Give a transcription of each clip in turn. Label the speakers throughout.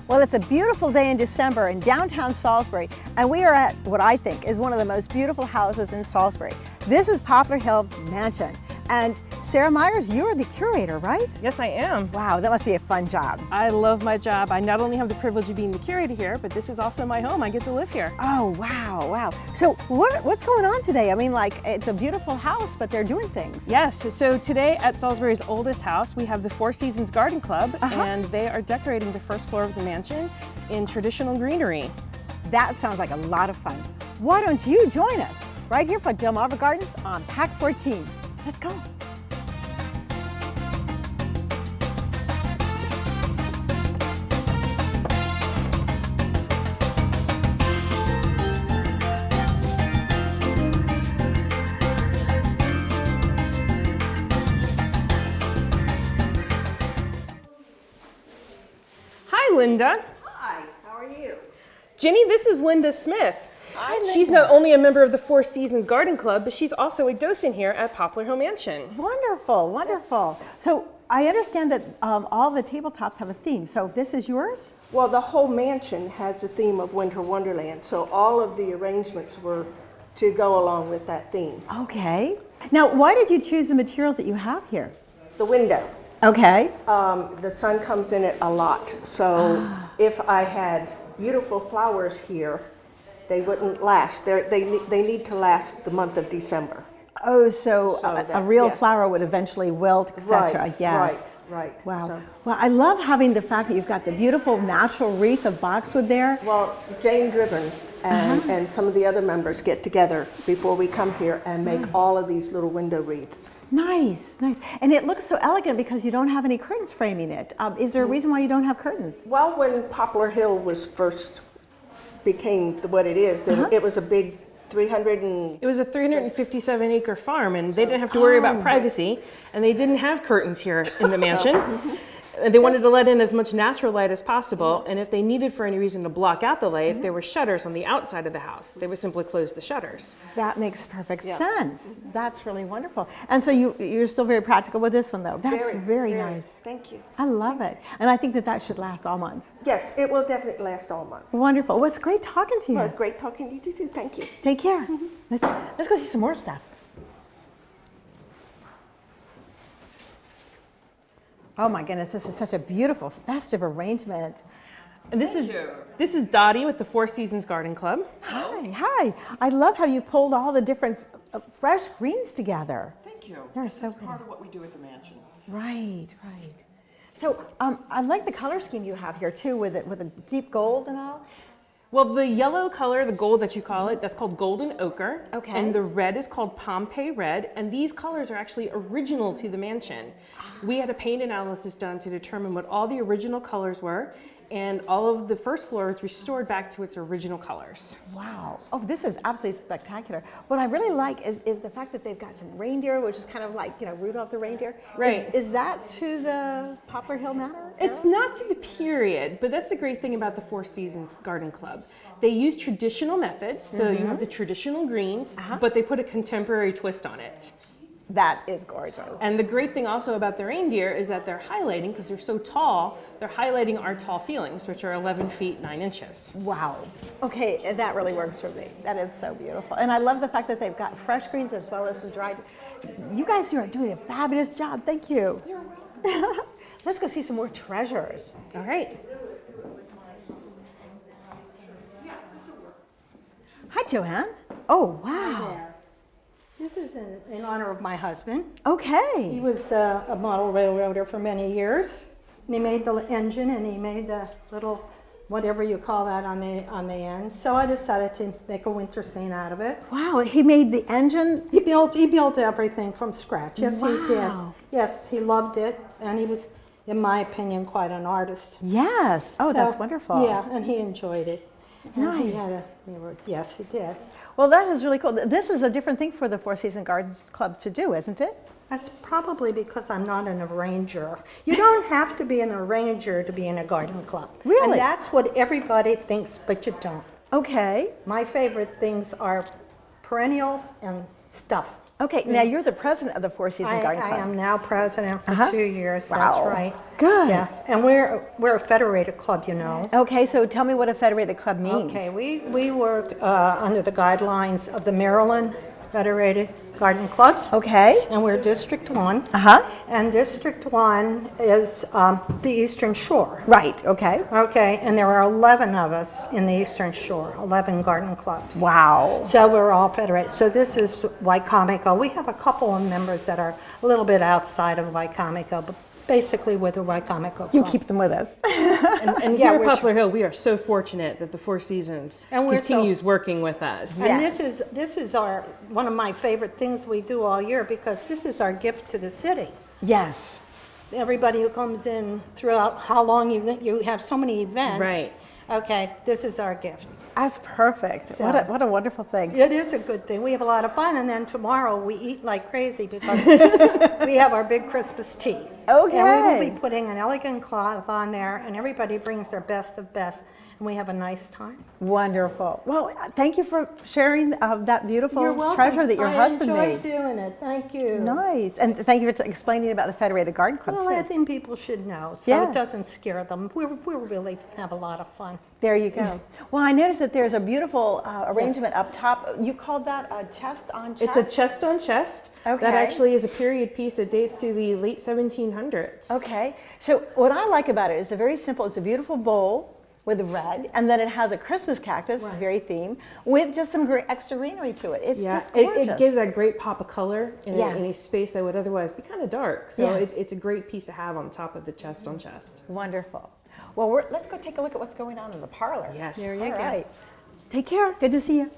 Speaker 1: Well, it's a beautiful day in December in downtown Salisbury, and we are at what I think is one of the most beautiful houses in Salisbury. This is Poplar Hill Mansion. And Sarah Myers, you're the curator, right?
Speaker 2: Yes, I am.
Speaker 1: Wow, that must be a fun job.
Speaker 2: I love my job. I not only have the privilege of being the curator here, but this is also my home. I get to live here.
Speaker 1: Oh, wow, wow. So what's going on today? I mean, like, it's a beautiful house, but they're doing things.
Speaker 2: Yes, so today at Salisbury's oldest house, we have the Four Seasons Garden Club, and they are decorating the first floor of the mansion in traditional greenery.
Speaker 1: That sounds like a lot of fun. Why don't you join us right here for Delmarva Gardens on Pack 14. Let's go.
Speaker 2: Hi, Linda.
Speaker 1: Hi, how are you?
Speaker 2: Ginny, this is Linda Smith.
Speaker 1: Hi, Linda.
Speaker 2: She's not only a member of the Four Seasons Garden Club, but she's also a docent here at Poplar Hill Mansion.
Speaker 1: Wonderful, wonderful. So I understand that all the tabletops have a theme. So this is yours?
Speaker 3: Well, the whole mansion has the theme of Winter Wonderland, so all of the arrangements were to go along with that theme.
Speaker 1: Okay. Now, why did you choose the materials that you have here?
Speaker 3: The window.
Speaker 1: Okay.
Speaker 3: The sun comes in it a lot, so if I had beautiful flowers here, they wouldn't last. They need to last the month of December.
Speaker 1: Oh, so a real
Speaker 3: yes.
Speaker 1: flower would eventually wilt, etc.
Speaker 3: Right,
Speaker 1: Yes.
Speaker 3: right.
Speaker 1: Wow.
Speaker 3: So,
Speaker 1: Well, I love having the fact that you've got the beautiful natural wreath of boxwood there.
Speaker 3: well, Jane Driven and some of the other members get together before we come here and make all of these little window wreaths.
Speaker 1: Nice, nice. And it looks so elegant because you don't have any curtains framing it. Is there a reason why you don't have curtains?
Speaker 3: Well, when Poplar Hill was first became what it is, it was a big 300 and...
Speaker 2: It was a 357-acre farm, and they didn't have to worry about privacy, and they didn't have curtains here in the mansion. And they wanted to let in as much natural light as possible, and if they needed for any reason to block out the light, there were shutters on the outside of the house. They would simply close the shutters.
Speaker 1: That makes perfect sense. That's really wonderful. And so you're still very practical with this one, though. That's very nice.
Speaker 3: Thank you.
Speaker 1: I love it. And I think that should last all month.
Speaker 3: Yes, it will definitely last all month.
Speaker 1: Wonderful. Well, it's great talking to you.
Speaker 3: Well, great talking to you too. Thank you.
Speaker 1: Take care. Let's go see some more stuff. Oh my goodness, this is such a beautiful festive arrangement.
Speaker 2: And this is Dottie with the Four Seasons Garden Club.
Speaker 1: Hi. I love how you pulled all the different fresh greens together.
Speaker 4: Thank you.
Speaker 1: They're
Speaker 4: This
Speaker 1: so
Speaker 4: is
Speaker 1: pretty.
Speaker 4: part of what we do at the mansion.
Speaker 1: Right. So I like the color scheme you have here too, with a deep gold and all.
Speaker 2: Well, the yellow color, the gold that you call it, that's called golden ochre.
Speaker 1: Okay.
Speaker 2: And the red is called Pompeii red. And these colors are actually original to the mansion. We had a paint analysis done to determine what all the original colors were. And all of the first floor was restored back to its original colors.
Speaker 1: Wow. Oh, this is absolutely spectacular. What I really like is the fact that they've got some reindeer, which is kind of like, Rudolph the reindeer.
Speaker 2: Right.
Speaker 1: Is that to the Poplar Hill Manor?
Speaker 2: It's not to the period, but that's the great thing about the Four Seasons Garden Club. They use traditional methods, so you have the traditional greens, but they put a contemporary twist on it.
Speaker 1: That is gorgeous.
Speaker 2: And the great thing also about the reindeer is that they're highlighting, because they're so tall, they're highlighting our tall ceilings, which are 11 feet 9 inches.
Speaker 1: Wow. Okay, that really works for me. That is so beautiful. And I love the fact that they've got fresh greens as well as some dried. You guys are doing a fabulous job. Thank you. You're welcome. Let's go see some more treasures.
Speaker 2: All right.
Speaker 1: Hi, Joanne. Oh, wow.
Speaker 5: This is in honor of my husband. He
Speaker 1: Okay.
Speaker 5: was a model railroader for many years. And he made the engine and he made the little, whatever you call that on the end. So I decided to make a winter scene out of it.
Speaker 1: Wow, he made the engine.
Speaker 5: He built everything from scratch. Yes, he did.
Speaker 1: Wow.
Speaker 5: Yes, he loved it. And he was, in my opinion, quite an artist.
Speaker 1: Yes. Oh, that's
Speaker 5: So,
Speaker 1: wonderful.
Speaker 5: Yeah, and he enjoyed it. And he
Speaker 1: Nice.
Speaker 5: had yes, he did.
Speaker 1: Well, that is really cool. This is a different thing for the Four Seasons Gardens Clubs to do, isn't it?
Speaker 5: That's probably because I'm not an arranger. You don't have to be an arranger to be in a garden club.
Speaker 1: Really?
Speaker 5: And that's what everybody thinks, but you don't.
Speaker 1: Okay.
Speaker 5: My favorite things are perennials and stuff.
Speaker 1: Okay, now you're the president of the Four Seasons Garden Club.
Speaker 5: I am now president for 2 years.
Speaker 1: Wow.
Speaker 5: That's right.
Speaker 1: Good.
Speaker 5: Yes, and we're a federated club, you know.
Speaker 1: Okay, so tell me what a federated club means.
Speaker 5: Okay, we work under the guidelines of the Maryland Federated Garden Clubs.
Speaker 1: Okay.
Speaker 5: And we're District 1.
Speaker 1: Uh-huh.
Speaker 5: And District 1 is the Eastern Shore.
Speaker 1: Right, okay.
Speaker 5: Okay, and there are 11 of us in the Eastern Shore, 11 garden clubs.
Speaker 1: Wow.
Speaker 5: So we're all federated. So this is Wycomico. We have a couple of members that are a little bit outside of Wycomico, but basically we're the Wycomico Club.
Speaker 1: You keep them with us.
Speaker 2: And
Speaker 5: Yeah,
Speaker 2: here at
Speaker 5: we're
Speaker 2: Poplar Hill, we are so fortunate that the Four Seasons
Speaker 5: And we're so-
Speaker 2: continues working with us.
Speaker 5: And
Speaker 1: Yes.
Speaker 5: this is our one of my favorite things we do all year, because this is our gift to the city.
Speaker 1: Yes.
Speaker 5: Everybody who comes in throughout how long you have so many events.
Speaker 2: Right.
Speaker 5: Okay, this is our gift.
Speaker 1: That's perfect.
Speaker 5: So-
Speaker 1: What a wonderful thing.
Speaker 5: It is a good thing. We have a lot of fun, and then tomorrow we eat like crazy because we have our big Christmas tea.
Speaker 1: Okay.
Speaker 5: And we will be putting an elegant cloth on there, and everybody brings their best of best, and we have a nice time.
Speaker 1: Wonderful. Well, thank you for sharing that beautiful
Speaker 5: You're welcome.
Speaker 1: treasure that your husband
Speaker 5: I
Speaker 1: made.
Speaker 5: enjoy doing it. Thank you.
Speaker 1: Nice. And thank you for explaining about the Federated Garden Club,
Speaker 5: Well, I
Speaker 1: too.
Speaker 5: think people should know, so
Speaker 1: Yes.
Speaker 5: it doesn't scare them. We really have a lot of fun.
Speaker 1: There you go. Well, I noticed that there's a beautiful arrangement up top. You called that a chest on chest?
Speaker 2: It's a chest on chest.
Speaker 1: Okay.
Speaker 2: That actually is a period piece that dates to the late 1700s.
Speaker 1: Okay. So what I like about it is a very simple, it's a beautiful bowl with red, and then it has a Christmas cactus, very themed, with just some extra greenery to it. It's
Speaker 2: Yeah,
Speaker 1: just gorgeous.
Speaker 2: it gives that great pop of color in,
Speaker 1: Yes.
Speaker 2: in a space that would otherwise be kind of dark. So
Speaker 1: Yes.
Speaker 2: it's a great piece to have on top of the chest on chest.
Speaker 1: Wonderful. Well, let's go take a look at what's going on in the parlor.
Speaker 2: Yes.
Speaker 1: There
Speaker 2: There
Speaker 1: you
Speaker 2: you
Speaker 1: go.
Speaker 2: go.
Speaker 1: Right. Take care. Good to see you.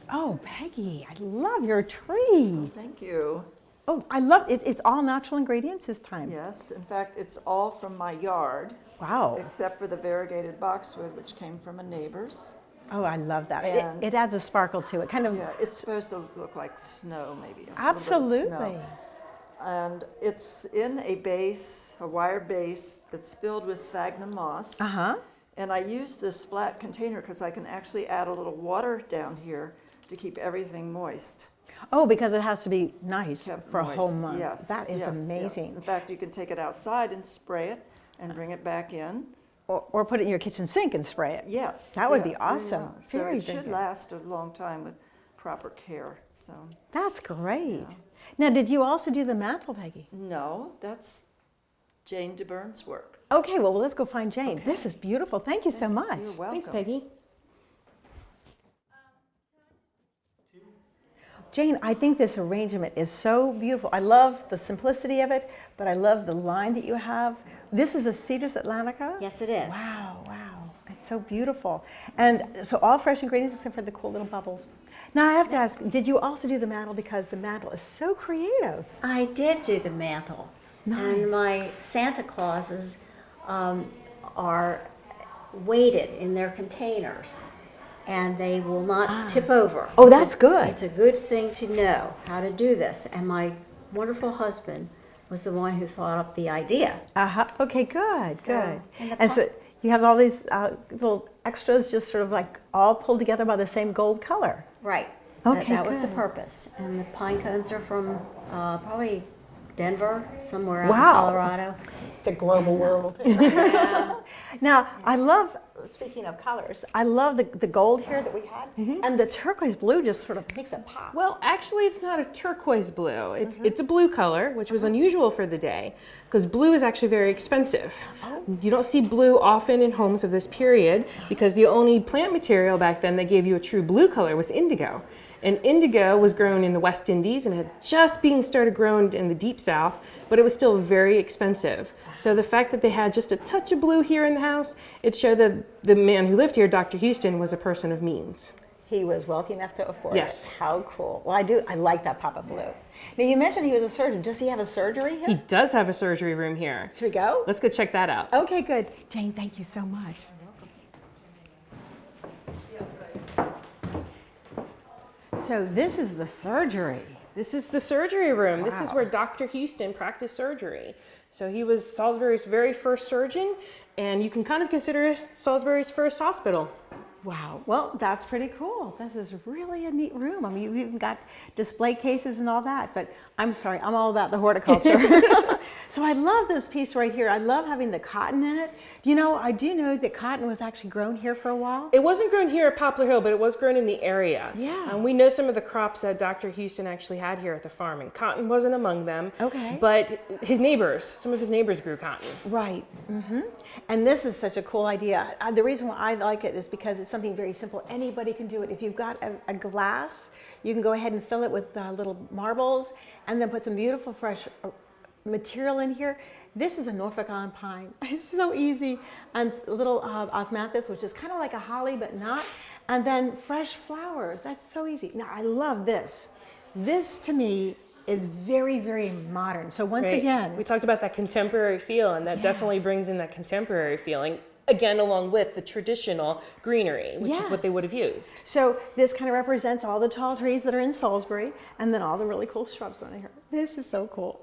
Speaker 1: Oh, Peggy, I love your tree.
Speaker 4: Thank you.
Speaker 1: Oh, I love it. It's all natural ingredients this time.
Speaker 4: Yes, in fact, it's all from my yard,
Speaker 1: Wow.
Speaker 4: except for the variegated boxwood, which came from a neighbor's.
Speaker 1: Oh, I love that.
Speaker 4: And-
Speaker 1: It adds a sparkle to it. Kind of.
Speaker 4: Yeah, it's supposed to look like snow, maybe. a little bit of
Speaker 1: Absolutely.
Speaker 4: snow. And it's in a base, a wire base, that's filled with sphagnum moss.
Speaker 1: Uh-huh.
Speaker 4: And I use this flat container because I can actually add a little water down here to keep everything moist.
Speaker 1: Oh, because it has to be nice
Speaker 4: Kept
Speaker 1: for a whole
Speaker 4: moist.
Speaker 1: month.
Speaker 4: Yes,
Speaker 1: That is
Speaker 4: yes, yes.
Speaker 1: amazing.
Speaker 4: In fact, you can take it outside and spray it and bring it back in.
Speaker 1: Or put it in your kitchen sink and spray it.
Speaker 4: Yes.
Speaker 1: That would
Speaker 4: yeah,
Speaker 1: be
Speaker 4: yeah.
Speaker 1: awesome.
Speaker 4: So
Speaker 1: Very,
Speaker 4: it
Speaker 1: very
Speaker 4: should
Speaker 1: good.
Speaker 4: last a long time with proper care. So
Speaker 1: That's great. Now, did you also do the mantle, Peggy?
Speaker 4: no, that's Jane DeBurn's work.
Speaker 1: Okay, well, let's go find Jane. This is beautiful. Thank you so much.
Speaker 4: You're welcome.
Speaker 2: Thanks, Peggy.
Speaker 1: Jane, I think this arrangement is so beautiful. I love the simplicity of it, but I love the line that you have. This is a Cedars Atlantica?
Speaker 6: Yes, it is.
Speaker 1: Wow, wow. It's so beautiful. And so all fresh ingredients except for the cool little bubbles. Now I have to ask, did you also do the mantle, because the mantle is so creative?
Speaker 6: I did do the mantle. And my Santa Clauses are weighted in their containers, and they will not tip over.
Speaker 1: Oh,
Speaker 6: It's
Speaker 1: that's good.
Speaker 6: It's a good thing to know how to do this. And my wonderful husband was the one who thought up the idea.
Speaker 1: Uh-huh. Okay, good,
Speaker 6: So,
Speaker 1: good.
Speaker 6: and the
Speaker 1: And so you have all these little extras just sort of like all pulled together by the same gold color.
Speaker 6: Right.
Speaker 1: Okay,
Speaker 6: that was the
Speaker 1: good.
Speaker 6: purpose. And the pine cones are from probably Denver, somewhere out
Speaker 1: Wow.
Speaker 6: in Colorado.
Speaker 5: It's a global world.
Speaker 1: Now, I love, speaking of colors, I love the gold here that we had, and the turquoise blue just sort of makes it pop.
Speaker 2: Well, actually, it's not a turquoise blue. It's a blue color, which was unusual for the day, because blue is actually very expensive. You don't see blue often in homes of this period, because the only plant material back then that gave you a true blue color was indigo. And indigo was grown in the West Indies and had just being started grown in the Deep South, but it was still very expensive. So the fact that they had just a touch of blue here in the house, it showed that the man who lived here, Dr. Houston, was a person of means.
Speaker 1: He was wealthy enough to afford
Speaker 2: Yes.
Speaker 1: it. How cool. Well, I like that pop of blue. Now, you mentioned he was a surgeon. Does he have a surgery here?
Speaker 2: He does have a surgery room here.
Speaker 1: Should we go?
Speaker 2: Let's go check that out.
Speaker 1: Okay, good. Jane, thank you so much. So this is the surgery.
Speaker 2: This is the surgery room. This is
Speaker 1: Wow.
Speaker 2: where Dr. Houston practiced surgery. So he was Salisbury's very first surgeon, and you can kind of consider it Salisbury's first hospital.
Speaker 1: Wow. Well, that's pretty cool. This is really a neat room. I mean, you've even got display cases and all that, but I'm sorry, I'm all about the horticulture. So I love this piece right here. I love having the cotton in it. You know, I do know that cotton was actually grown here for a while.
Speaker 2: It wasn't grown here at Poplar Hill, but it was grown in the area.
Speaker 1: Yeah.
Speaker 2: We know some of the crops that Dr. Houston actually had here at the farm, and cotton wasn't among them.
Speaker 1: Okay.
Speaker 2: But his neighbors, some of his neighbors grew cotton.
Speaker 1: Right. And this is such a cool idea. The reason why I like it is because it's something very simple. Anybody can do it. If you've got a glass, you can go ahead and fill it with little marbles and then put some beautiful fresh material in here. This is a Norfolk Island pine. It's so easy. And little osmanthus, which is kind of like a holly, but not. And then fresh flowers. That's so easy. Now, I love this. This, to me, is very, very modern. So once
Speaker 2: Right.
Speaker 1: again,
Speaker 2: We talked about that contemporary feel, and that definitely brings in that contemporary feeling, again, along with the traditional greenery, which is what they would have used.
Speaker 1: so this kind of represents all the tall trees that are in Salisbury and then all the really cool shrubs on here. This is so cool.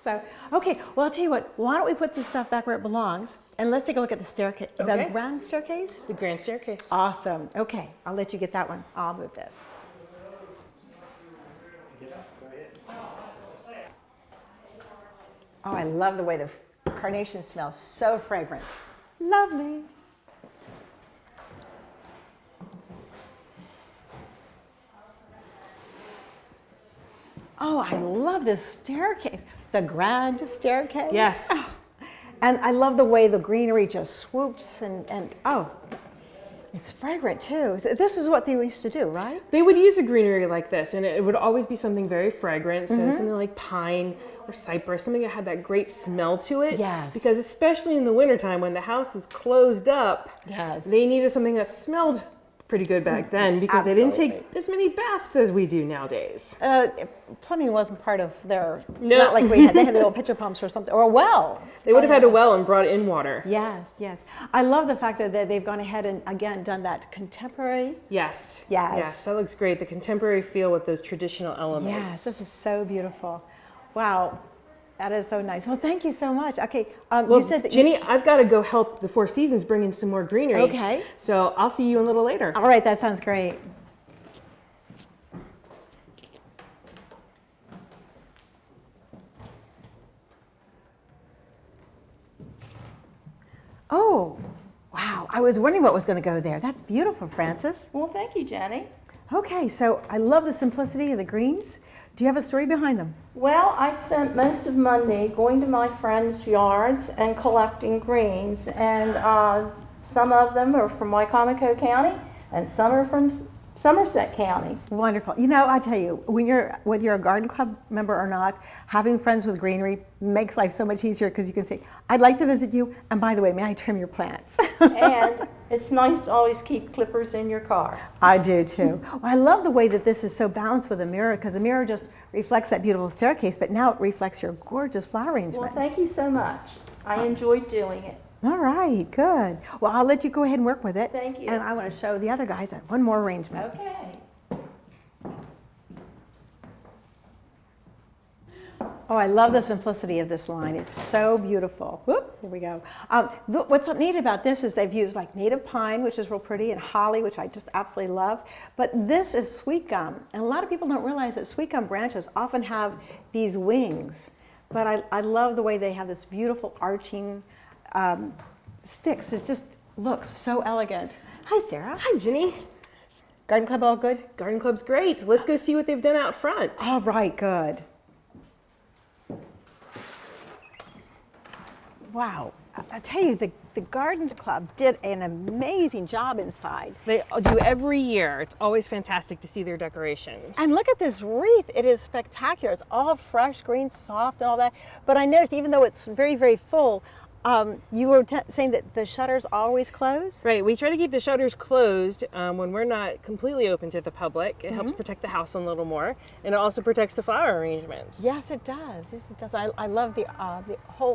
Speaker 1: So, okay, well, I'll tell you what, why don't we put this stuff back where it belongs and let's take a look at the staircase, the
Speaker 2: Okay.
Speaker 1: grand staircase?
Speaker 2: The grand staircase.
Speaker 1: Awesome. Okay, I'll let you get that one. I'll move this. Oh, I love the way the carnation smells. So fragrant. Lovely. Oh, I love this staircase. The grand staircase.
Speaker 2: Yes.
Speaker 1: And I love the way the greenery just swoops and oh, it's fragrant too. This is what they used to do, right?
Speaker 2: They would use a greenery like this, and it would always be something very fragrant, so something like pine or cypress, something that had that great smell to it.
Speaker 1: Yes.
Speaker 2: Because especially in the wintertime when the house is closed up,
Speaker 1: Yes.
Speaker 2: they needed something that smelled pretty good back then because they didn't take as many baths as we do nowadays.
Speaker 1: Plumbing wasn't part of their,
Speaker 2: No.
Speaker 1: not like we had. They had little pitcher pumps or something, or a well.
Speaker 2: They would have had a well and brought in water.
Speaker 1: Yes, yes. I love the fact that they've gone ahead and again done that contemporary.
Speaker 2: Yes.
Speaker 1: Yes.
Speaker 2: Yes, that looks great. The contemporary feel with those traditional elements.
Speaker 1: Yes, this is so beautiful. Wow, that is so nice. Well, thank you so much. Okay,
Speaker 2: Well,
Speaker 1: you said that
Speaker 2: Ginny, I've got to go help the Four Seasons bring in some more greenery.
Speaker 1: Okay.
Speaker 2: So I'll see you a little later.
Speaker 1: all right, that sounds great. Oh, wow. I was wondering what was going to go there. That's beautiful, Francis.
Speaker 7: Well, thank you, Jenny.
Speaker 1: Okay, so I love the simplicity of the greens. Do you have a story behind them?
Speaker 7: Well, I spent most of Monday going to my friends' yards and collecting greens, and some of them are from Wycomico County, and some are from Somerset County.
Speaker 1: Wonderful. You know, I tell you, whether you're a garden club member or not, having friends with greenery makes life so much easier because you can say, I'd like to visit you, and by the way, may I trim your plants?
Speaker 7: And it's nice to always keep clippers in your car.
Speaker 1: I do too. Well, I love the way that this is so balanced with a mirror because the mirror just reflects that beautiful staircase, but now it reflects your gorgeous flower
Speaker 7: Well,
Speaker 1: arrangement.
Speaker 7: thank you so much. I enjoyed doing it.
Speaker 1: All right, good. Well, I'll let you go ahead and work with it.
Speaker 7: Thank you.
Speaker 1: And I want to show the other guys one more arrangement.
Speaker 7: Okay.
Speaker 1: Oh, I love the simplicity of this line. It's so beautiful. Whoop, here we go. What's neat about this is they've used like native pine, which is real pretty, and holly, which I just absolutely love. But this is sweet gum. And a lot of people don't realize that sweet gum branches often have these wings. But I love the way they have this beautiful arching sticks. It just looks so elegant. Hi, Sarah.
Speaker 2: Hi, Ginny.
Speaker 1: Garden Club all good?
Speaker 2: Garden Club's great. Let's go see what they've done out front.
Speaker 1: All right, good. Wow. I tell you, the Garden Club did an amazing job inside.
Speaker 2: They do every year. It's always fantastic to see their decorations.
Speaker 1: And look at this wreath. It is spectacular. It's all fresh, green, soft, and all that. But I noticed, even though it's very, very full, you were saying that the shutters always close?
Speaker 2: Right, we try to keep the shutters closed when we're not completely open to the public. It helps protect the house a little more, and it also protects the flower arrangements.
Speaker 1: Yes, it does. Yes, it does. I love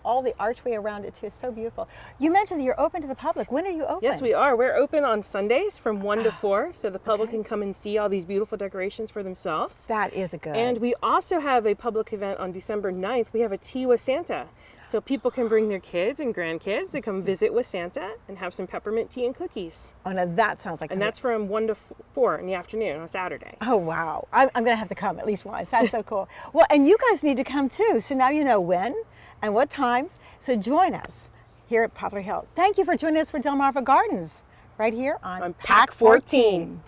Speaker 1: all the archway around it too. It's so beautiful. You mentioned that you're open to the public. When are you open?
Speaker 2: Yes, we are. We're open on Sundays from 1 to 4, so the public can come and see all these beautiful decorations for themselves.
Speaker 1: That is a good.
Speaker 2: And we also have a public event on December 9th. We have a Tea with Santa. So people can bring their kids and grandkids to come visit with Santa and have some peppermint tea and cookies.
Speaker 1: Oh, now that sounds like
Speaker 2: And that's from 1 to 4 in the afternoon on Saturday.
Speaker 1: Oh, wow. I'm going to have to come at least once. That's so cool. Well, and you guys need to come too. So now you know when and what times. So join us here at Poplar Hill. Thank you for joining us for Delmarva Gardens right here on
Speaker 2: Pack 14.